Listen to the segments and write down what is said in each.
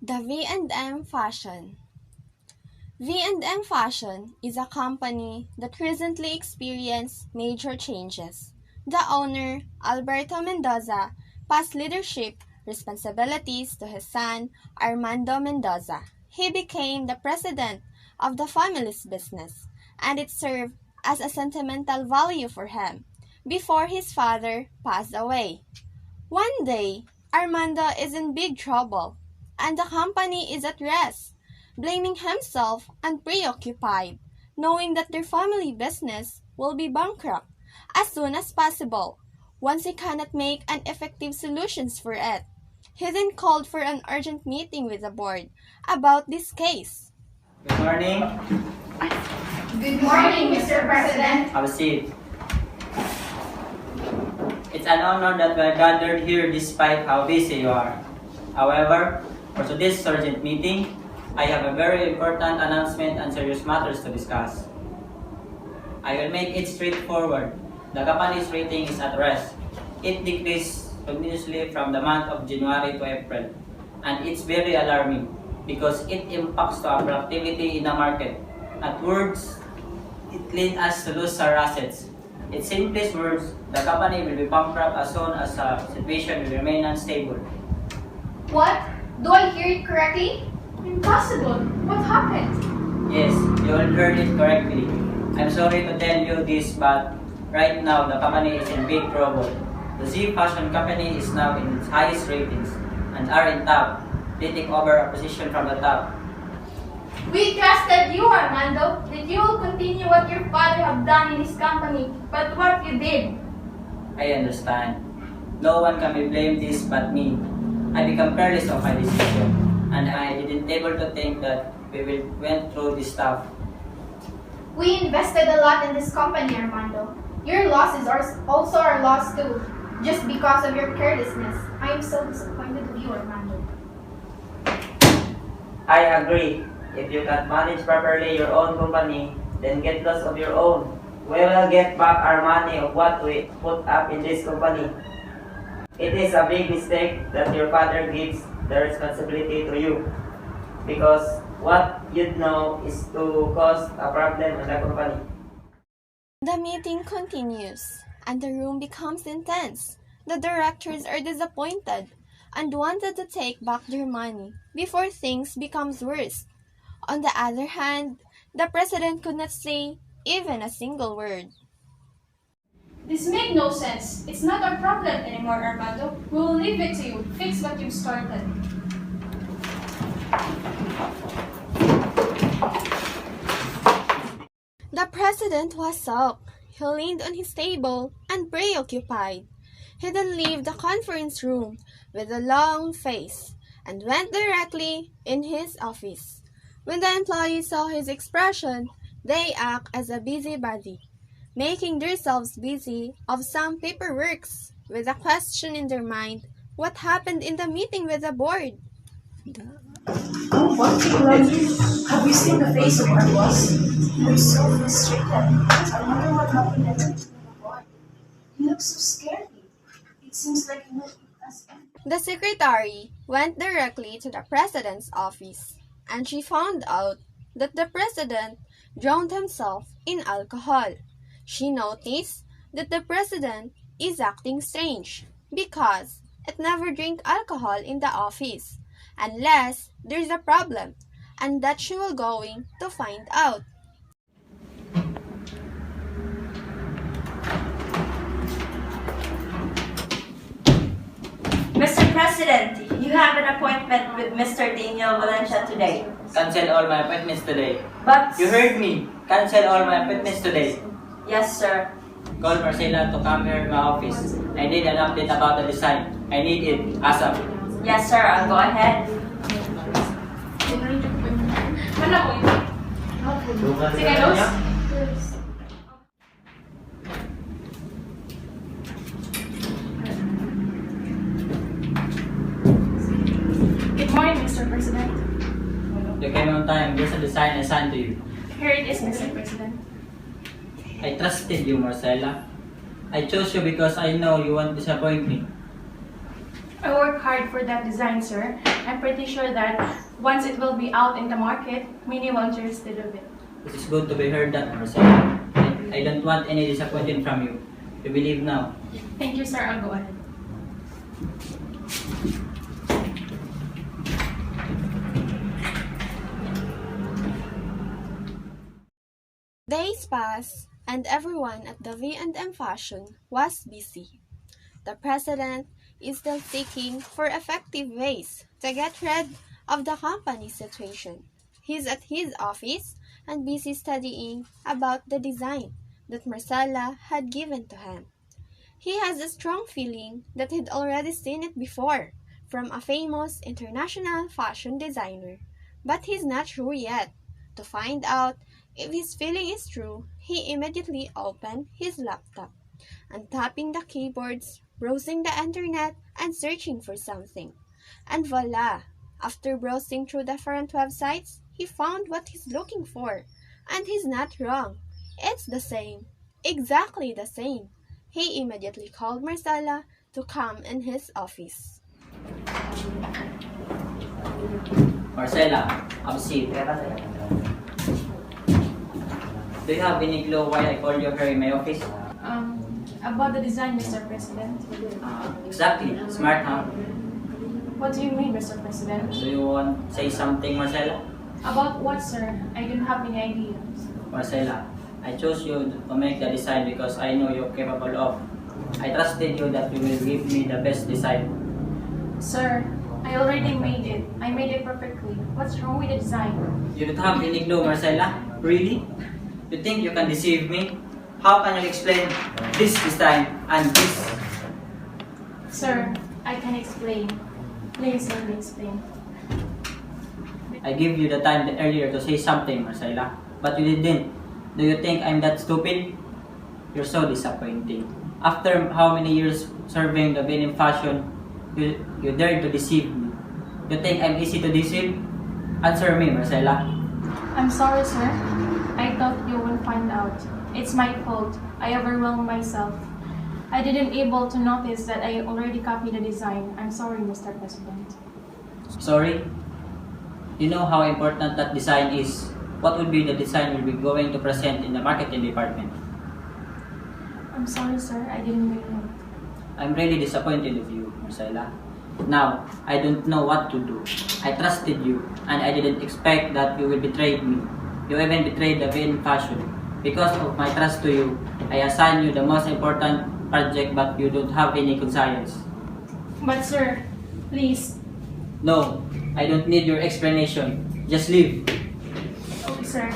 The V&M Fashion. V&M Fashion is a company that recently experienced major changes. The owner, Alberto Mendoza, passed leadership responsibilities to his son, Armando Mendoza. He became the president of the family's business, and it served as a sentimental value for him before his father passed away. One day, Armando is in big trouble, and the company is at rest, blaming himself and preoccupied, knowing that their family business will be bankrupt as soon as possible, once he cannot make an effective solutions for it. He then called for an urgent meeting with the board about this case. Good morning. Good morning, Mr. President. Have a seat. It's an honor that we are gathered here despite how busy you are. However, for today's urgent meeting, I have a very important announcement and serious matters to discuss. I will make it straightforward. The company's rating is at rest. It decreased continuously from the month of January to April, and it's very alarming because it impacts to our productivity in the market. At words, it leads us to lose our assets. In simplest words, the company will be bankrupt as soon as the situation will remain unstable. What? Do I hear it correctly? Impossible. What happened? Yes, you all heard it correctly. I'm sorry to tell you this, but right now the company is in big trouble. The Z Fashion Company is now in its highest ratings and are in top, taking over a position from the top. We trusted you, Armando, that you will continue what your father have done in his company, but what you did. I understand. No one can be blamed this but me. I become careless of my decision, and I didn't able to think that we went through this stuff. We invested a lot in this company, Armando. Your loss is also our loss too, just because of your carelessness. I am so disappointed with you, Armando. I agree. If you can't manage properly your own company, then get lots of your own. We will get back our money of what we put up in this company. It is a big mistake that your father gives the responsibility to you, because what you'd know is to cause a problem in the company. The meeting continues, and the room becomes intense. The directors are disappointed and wanted to take back their money before things becomes worse. On the other hand, the president could not say even a single word. This makes no sense. It's not our problem anymore, Armando. We will leave it to you. Fix what you've started. The president was shocked. He leaned on his table and preoccupied. He then left the conference room with a long face and went directly in his office. When the employees saw his expression, they act as a busybody, making themselves busy of some paperworks with a question in their mind: what happened in the meeting with the board? Oh, what technology? Have you seen the face of our boss? We're so frustrated. I wonder what happened at the board. He looks so scary. It seems like he will eat us. The secretary went directly to the president's office, and she found out that the president drowned himself in alcohol. She noticed that the president is acting strange because it never drink alcohol in the office unless there's a problem, and that she will going to find out. Mr. President, you have an appointment with Mr. Daniel Valencia today. Cancel all my appointments today. But... You heard me. Cancel all my appointments today. Yes, sir. Call Marcela to come here in my office. I need an update about the design. I need it ASAP. Yes, sir. I'll go ahead. Mana ko yun? Sige, Los. Good morning, Mr. President. You came on time. There's a design assigned to you. Here it is, Mr. President. I trusted you, Marcela. I chose you because I know you won't disappoint me. I work hard for that design, sir. I'm pretty sure that once it will be out in the market, many will be interested of it. It is good to be heard that, Marcella. I don't want any disappointment from you. You believe now. Thank you, sir. I'll go ahead. Days passed, and everyone at the V&M Fashion was busy. The president is still seeking for effective ways to get rid of the company's situation. He's at his office and busy studying about the design that Marcella had given to him. He has a strong feeling that he'd already seen it before from a famous international fashion designer, but he's not sure yet. To find out if his feeling is true, he immediately opened his laptop and tapping the keyboards, browsing the internet, and searching for something. And voila! After browsing through different websites, he found what he's looking for. And he's not wrong. It's the same. Exactly the same. He immediately called Marcella to come in his office. Marcella, have a seat. Do you have any clue why I called you here in my office? About the design, Mr. President. Exactly. Smart, huh? What do you mean, Mr. President? Do you want to say something, Marcella? About what, sir? I don't have any idea. Marcella, I chose you to make the design because I know you're capable of. I trusted you that you will give me the best design. Sir, I already made it. I made it perfectly. What's wrong with the design? You don't have any clue, Marcella? Really? You think you can deceive me? How can you explain this design and this? Sir, I can explain. Please let me explain. I gave you the time earlier to say something, Marcella, but you didn't. Do you think I'm that stupid? You're so disappointing. After how many years serving the venom fashion, you dare to deceive me. You think I'm easy to deceive? Answer me, Marcella. I'm sorry, sir. I thought you would find out. It's my fault. I overwhelmed myself. I didn't able to notice that I already copied the design. I'm sorry, Mr. President. Sorry? You know how important that design is. What would be the design you'll be going to present in the marketing department? I'm sorry, sir. I didn't really know. I'm really disappointed with you, Marcella. Now, I don't know what to do. I trusted you, and I didn't expect that you will betray me. You even betrayed the vein fashion. Because of my trust to you, I assign you the most important project, but you don't have any conscience. But, sir, please. No, I don't need your explanation. Just leave. Okay, sir.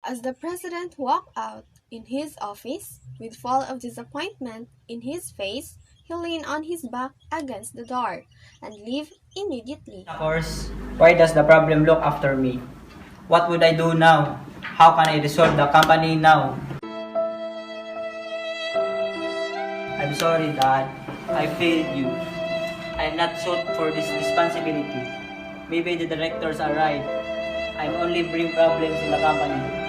As the president walked out in his office, with full of disappointment in his face, he leaned on his back against the door and left immediately. Of course, why does the problem look after me? What would I do now? How can I resolve the company now? I'm sorry, Dad. I failed you. I'm not suited for this responsibility. Maybe the directors are right. I'm only bring problems in the company.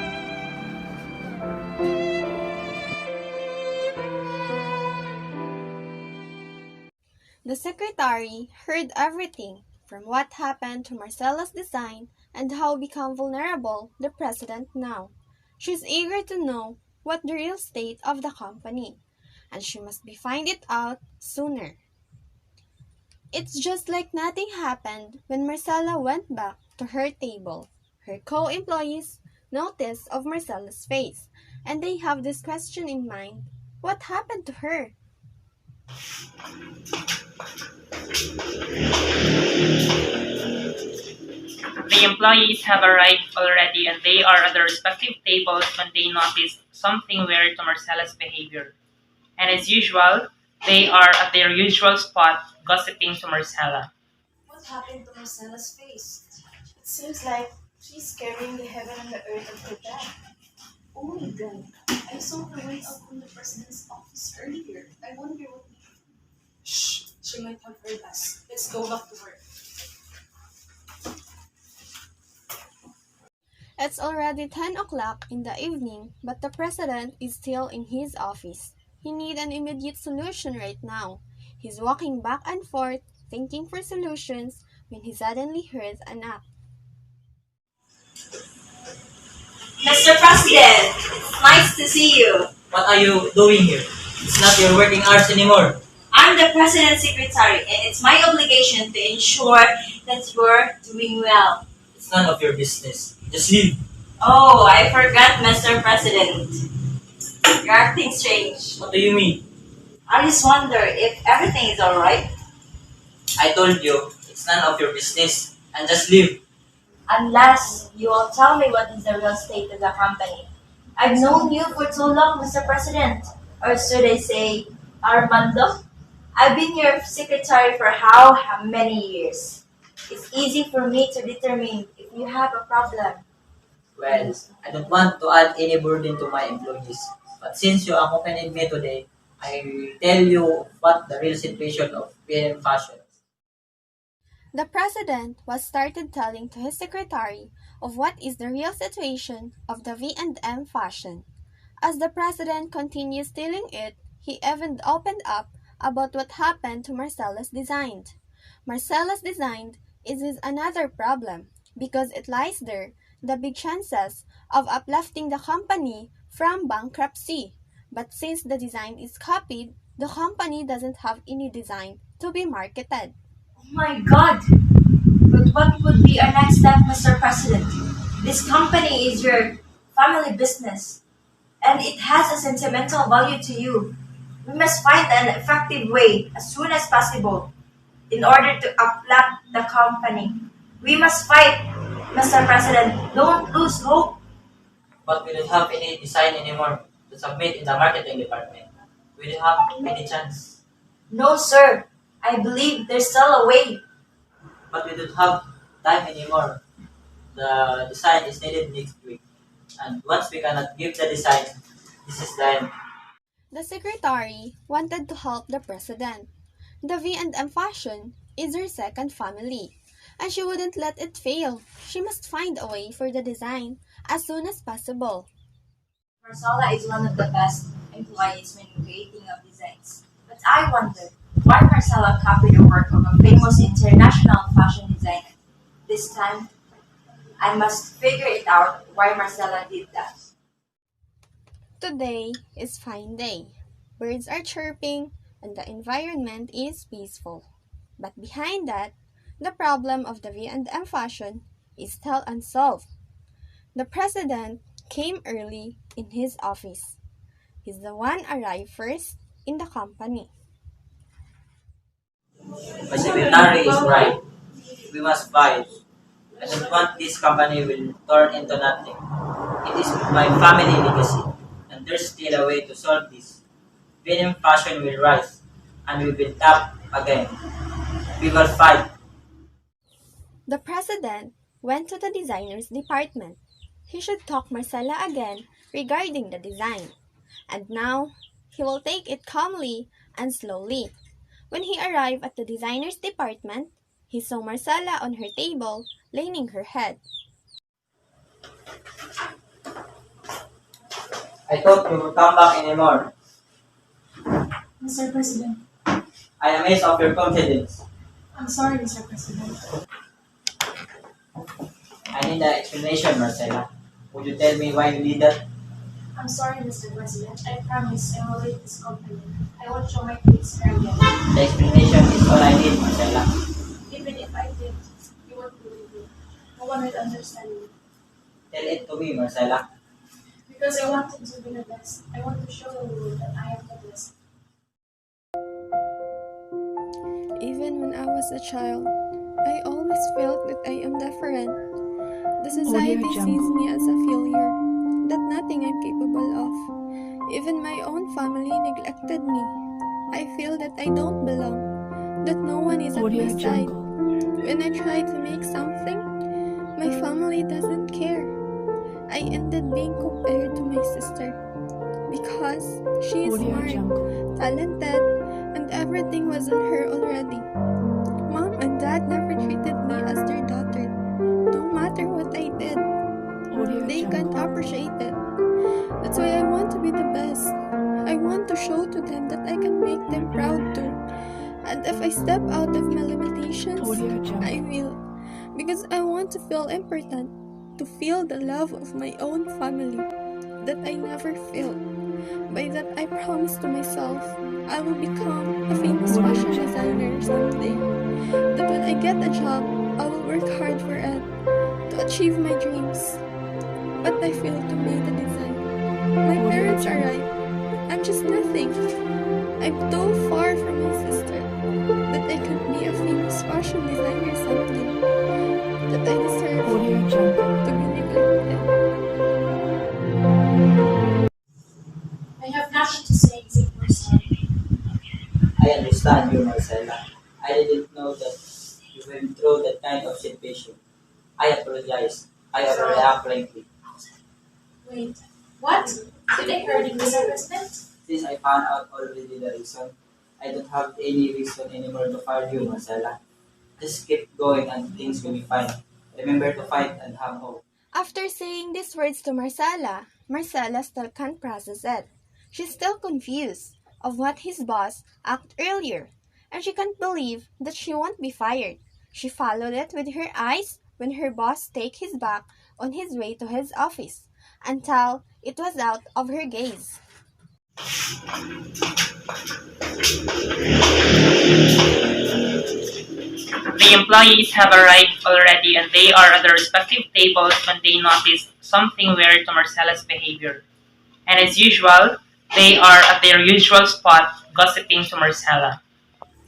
The secretary heard everything from what happened to Marcella's design and how become vulnerable the president now. She's eager to know what the real state of the company, and she must be find it out sooner. It's just like nothing happened when Marcella went back to her table. Her co-employees notice of Marcella's face, and they have this question in mind. What happened to her? The employees have arrived already and they are at their respective tables when they notice something weird to Marcella's behavior. And as usual, they are at their usual spot gossiping to Marcella. What happened to Marcella's face? It seems like she's carrying the heaven and the earth on her back. Oh my god, I saw her way out from the president's office earlier. I wonder what. Shh, she might have heard us. Let's go back to work. It's already 10 o'clock in the evening, but the president is still in his office. He needs an immediate solution right now. He's walking back and forth, thinking for solutions, when he suddenly hears a knock. Mr. President, it's nice to see you. What are you doing here? It's not your working hours anymore. I'm the President's secretary, and it's my obligation to ensure that you're doing well. It's none of your business. Just leave. Oh, I forgot, Mr. President. You're acting strange. What do you mean? I just wonder if everything is alright. I told you, it's none of your business. And just leave. Unless you will tell me what is the real state of the company. I've known you for too long, Mr. President. Or should I say, Armando? I've been your secretary for how many years? It's easy for me to determine if you have a problem. Well, I don't want to add any burden to my employees. But since you accompanied me today, I will tell you what the real situation of PM fashion is. The president was started telling to his secretary of what is the real situation of the V&M fashion. As the president continues telling it, he even opened up about what happened to Marcella's design. Marcella's design is another problem because it lies there the big chances of uplifting the company from bankruptcy. But since the design is copied, the company doesn't have any design to be marketed. Oh my God! But what would be our next step, Mr. President? This company is your family business, and it has a sentimental value to you. We must find an effective way as soon as possible in order to uplift the company. We must fight, Mr. President. Don't lose hope. But we don't have any design anymore to submit in the marketing department. We don't have any chance. No, sir. I believe there's still a way. But we don't have time anymore. The design is needed next week. And once we cannot give the design, this is the end. The secretary wanted to help the president. The V&M fashion is her second family, and she wouldn't let it fail. She must find a way for the design as soon as possible. Marcella is one of the best employees when creating of designs. But I wonder why Marcella copied the work of a famous international fashion designer. This time, I must figure it out why Marcella did that. Today is fine day. Birds are chirping and the environment is peaceful. But behind that, the problem of the V&M fashion is still unsolved. The president came early in his office. He's the one arrived first in the company. My secretary is right. We must fight. I don't want this company will turn into nothing. It is my family legacy, and there's still a way to solve this. Venom fashion will rise, and we will tap again. We will fight. The president went to the designer's department. He should talk Marcella again regarding the design. And now, he will take it calmly and slowly. When he arrived at the designer's department, he saw Marcella on her table, leaning her head. I thought you would come back anymore. Mr. President, I am amazed of your confidence. I'm sorry, Mr. President. I need an explanation, Marcella. Would you tell me why you did that? I'm sorry, Mr. President. I promise I will leave this company. I won't show my face here again. The explanation is all I need, Marcella. Even if I did, you won't believe me. No one will understand me. Tell it to me, Marcella. Because I wanted to be the best. I want to show the world that I am the best. Even when I was a child, I always felt that I am different. The society sees me as a failure, that nothing I'm capable of. Even my own family neglected me. I feel that I don't belong, that no one is at my side. When I try to make something, my family doesn't care. I ended being compared to my sister because she is smart, talented, and everything was on her already. Mom and Dad never treated me as their daughter, no matter what I did. they can't appreciate it. That's why I want to be the best. I want to show to them that I can make them proud too. And if I step out of my limitations, I will. Because I want to feel important, to feel the love of my own family that I never felt. By that, I promise to myself I will become a famous fashion designer someday. That when I get a job, I will work hard for it to achieve my dreams. But I failed to make the design. My parents are right. I'm just nothing. I'm too far from my sister that I could be a famous fashion designer someday. That I deserve to be neglected. I have nothing to say except for sorry. I understand you, Marcella. I didn't know that you went through that kind of situation. I apologize. I overreact lately. Wait, what? Did I heard it, Mr. President? Since I found out already the reason, I don't have any reason anymore to fire you, Marcella. Just keep going and things will be fine. Remember to fight and have hope. After saying these words to Marcella, Marcella still can't process it. She's still confused of what his boss acted earlier, and she can't believe that she won't be fired. She followed it with her eyes when her boss take his back on his way to his office, until it was out of her gaze. The employees have arrived already and they are at their respective tables when they notice something weird to Marcella's behavior. And as usual, they are at their usual spot gossiping to Marcella.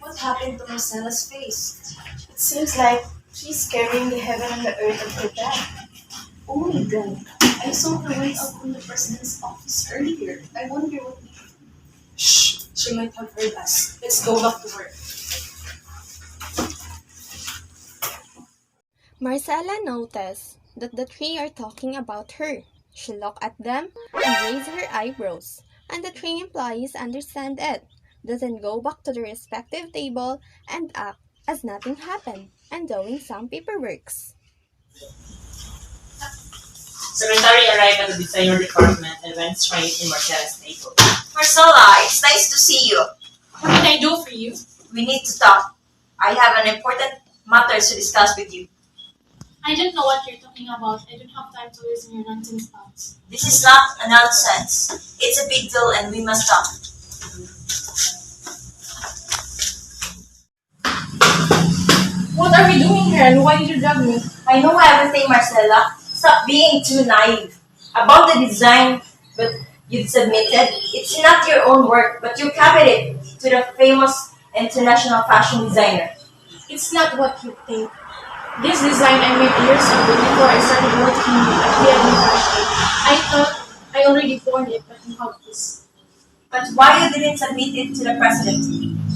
What happened to Marcella's face? It seems like she's carrying the heaven and the earth on her back. Oh my god, I saw her way out from the president's office earlier. I wonder what. Shh, she might have heard us. Let's go back to work. Marcella noticed that the three are talking about her. She looked at them and raised her eyebrows, and the three employees understand it, then go back to their respective table and act as nothing happened, and doing some paperworks. Secretary arrived at the designer department and went straight to Marcella's table. Marcella, it's nice to see you. What can I do for you? We need to talk. I have an important matter to discuss with you. I don't know what you're talking about. I don't have time to listen to your nonsense thoughts. This is not a nonsense. It's a big deal and we must talk. What are we doing here and why did you drag me? I know everything, Marcella. Stop being too naive. About the design but you've submitted, it's not your own work, but you copied it to the famous international fashion designer. It's not what you think. This design I made years ago before I started working at DLE Fashion. I thought I already formed it, but you have this. But why you didn't submit it to the president?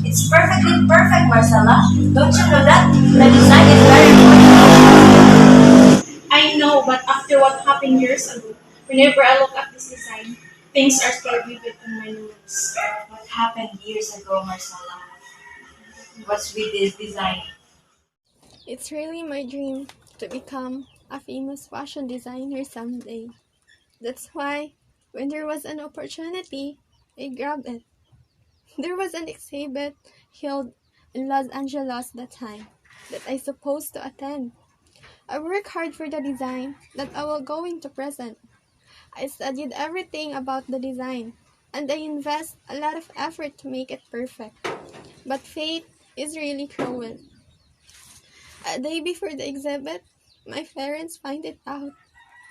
It's perfectly perfect, Marcella. Don't you know that? The design is very important. I know, but after what happened years ago, whenever I look at this design, things are still vivid in my memories. What happened years ago, Marcella? What's with this design? It's really my dream to become a famous fashion designer someday. That's why, when there was an opportunity, I grabbed it. There was an exhibit held in Los Angeles that time that I supposed to attend. I worked hard for the design that I will going to present. I studied everything about the design, and I invest a lot of effort to make it perfect. But fate is really cruel. A day before the exhibit, my parents find it out.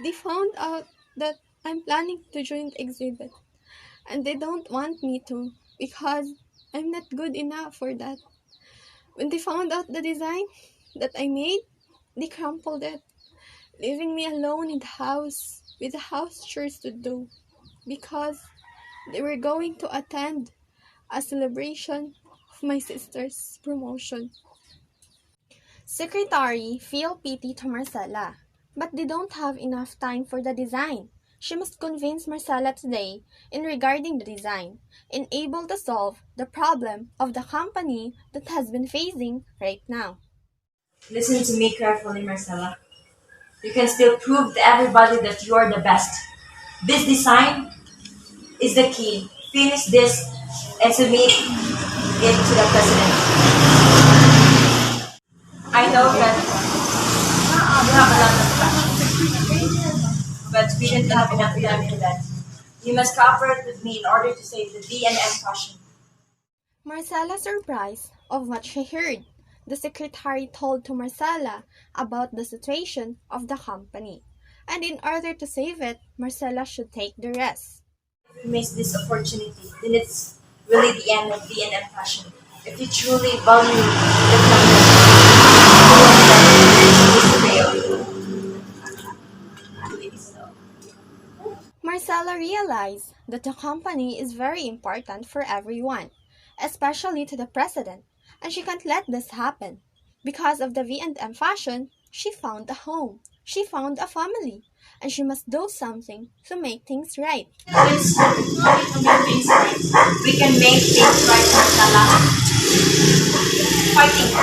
They found out that I'm planning to join the exhibit, and they don't want me to because I'm not good enough for that. When they found out the design that I made, they crumpled it, leaving me alone in the house with the house chores to do because they were going to attend a celebration of my sister's promotion. Secretary feel pity to Marcella, but they don't have enough time for the design. She must convince Marcella today in regarding the design and able to solve the problem of the company that has been facing right now. Listen to me carefully, Marcella. you can still prove to everybody that you are the best. This design is the key. Finish this and submit it to the president. I know that you have a lot of passion, but we don't have enough time for that. You must cooperate with me in order to save the V&M fashion. Marcella surprised of what she heard. The secretary told to Marcella about the situation of the company, and in order to save it, Marcella should take the rest. If we miss this opportunity, then it's really the end of V&M fashion. If you truly value the company, you will let this fail. Marcella realized that the company is very important for everyone, especially to the president, and she can't let this happen. Because of the V&M fashion, she found a home, she found a family, and she must do something to make things right. We can make things right, Marcella. Fighting.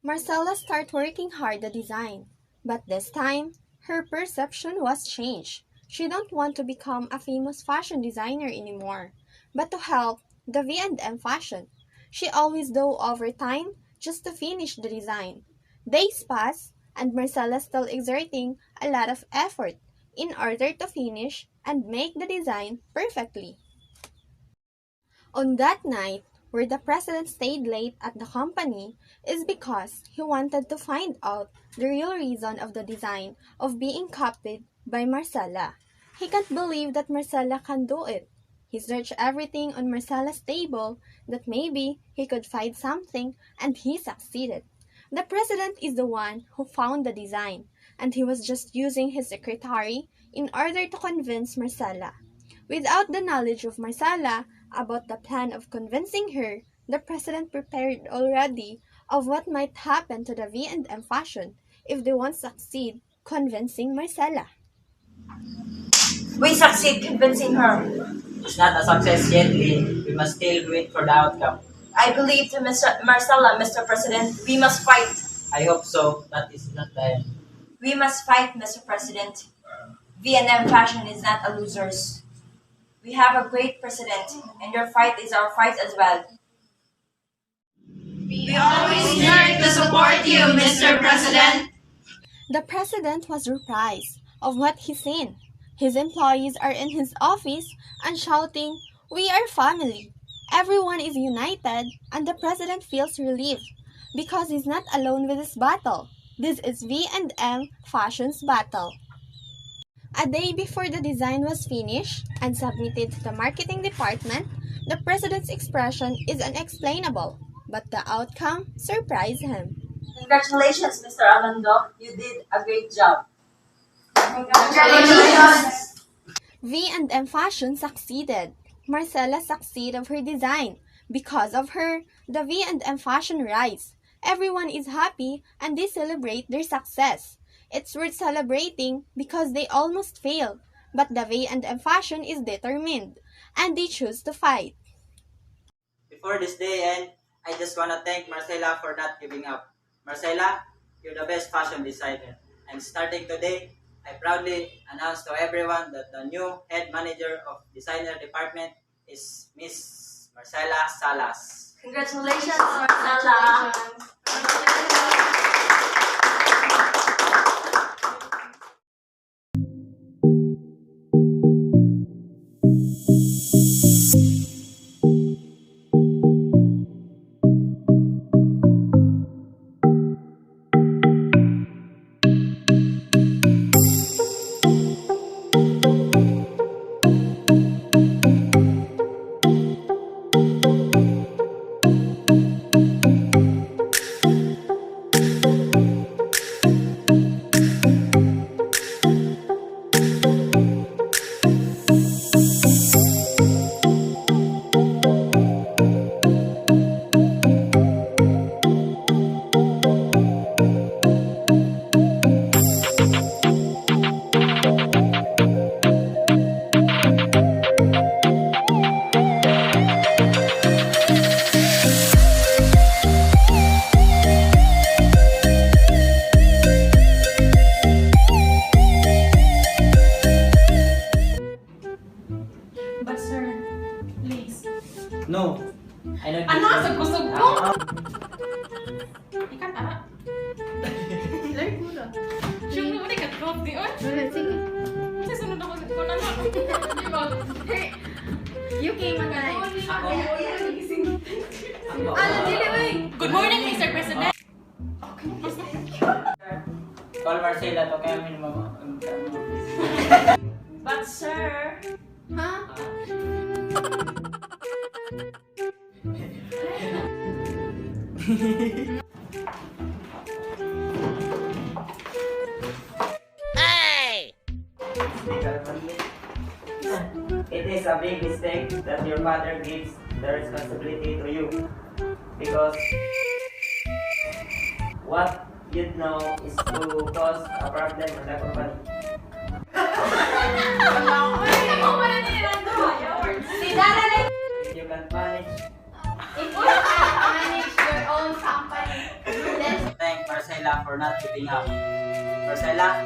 Marcella started working hard the design, but this time, her perception was changed. She don't want to become a famous fashion designer anymore, but to help the V&M fashion. She always do overtime just to finish the design. Days pass, and Marcella still exerting a lot of effort in order to finish and make the design perfectly. On that night, where the president stayed late at the company, is because he wanted to find out the real reason of the design of being copied by Marcella. He can't believe that Marcella can do it. He searched everything on Marcella's table that maybe he could find something, and he succeeded. The president is the one who found the design, and he was just using his secretary in order to convince Marcella. Without the knowledge of Marcella about the plan of convincing her, the president prepared already of what might happen to the V&M fashion if they won't succeed convincing Marcella. We succeed convincing her. It's not a success yet, Lee. We must still wait for the outcome. I believe to Mr. Marcella, Mr. President, we must fight. I hope so, but it's not the end. We must fight, Mr. President. V&M fashion is not a losers. We have a great president, and your fight is our fight as well. We always here to support you, Mr. President. The president was surprised of what he seen. His employees are in his office and shouting, "We are family." Everyone is united, and the president feels relieved because he's not alone with this battle. This is V&M Fashion's battle. A day before the design was finished and submitted to the marketing department, the president's expression is unexplainable, but the outcome surprised him. Congratulations, Mr. Alando. You did a great job. Congratulations. V&M Fashion succeeded. Marcella succeeded of her design. Because of her, the V&M Fashion rise. Everyone is happy and they celebrate their success. It's worth celebrating because they almost failed, but the V&M Fashion is determined and they choose to fight. Before this day ends, I just want to thank Marcella for not giving up. Marcella, you're the best fashion designer. And starting today, I proudly announce to everyone that the new head manager of designer department is Miss Marcella Salas. Congratulations, Marcella. I know Ano this- sa kusog ko? Ah, Ikan ana. Learn mo na. Siyempre mo ka drop di on. Sige. Sa sunod ako sa ko na na. Di ba? You came on time. Ako. Ano, dili, uy. Good morning, Mr. President. Call Marcela to kaya minimum. But sir, Ha? It is a big mistake that your father gives the responsibility to you. Because what you'd know is to cause a problem in the company. If you can manage, If you can manage your own company, then Thank Marcela for not giving up. Marcela,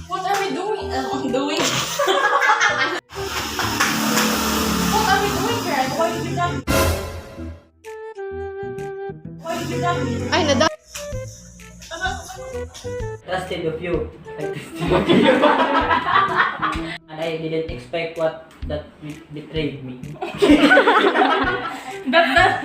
What are we doing? Doing? What are we doing here? Why did you dump me? Why did you dump me? ay, nada. trusted of you. I trusted of you. And I didn't expect what that betrayed me. That